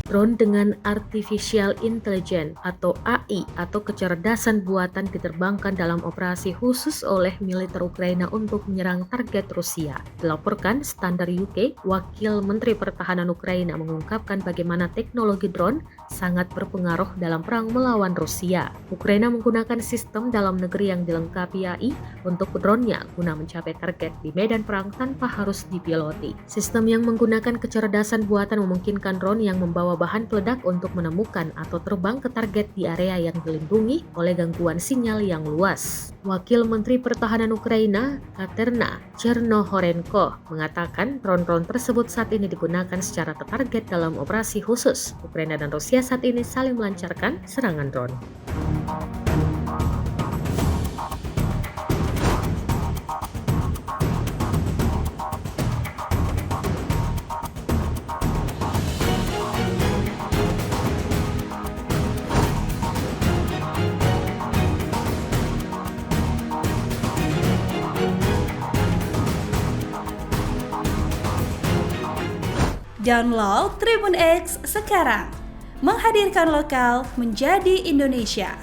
Drone dengan Artificial Intelligence atau AI atau kecerdasan buatan diterbangkan dalam operasi khusus oleh militer Ukraina untuk menyerang target Rusia. Dilaporkan Standar UK, Wakil Menteri Pertahanan Ukraina mengungkapkan bagaimana teknologi drone sangat berpengaruh dalam perang melawan Rusia. Ukraina menggunakan sistem dalam negeri yang dilengkapi AI untuk drone-nya guna mencapai target di medan perang tanpa harus dipiloti. Sistem yang menggunakan kecerdasan buatan memungkinkan drone yang membawa bahan peledak untuk menemukan atau terbang ke target di area yang dilindungi oleh gangguan sinyal yang luas. Wakil Menteri Pertahanan Ukraina, Katerina Chernohorenko, mengatakan drone-drone tersebut saat ini digunakan secara tertarget dalam operasi khusus. Ukraina dan Rusia saat ini saling melancarkan serangan drone. Download Tribun X sekarang, menghadirkan lokal menjadi Indonesia.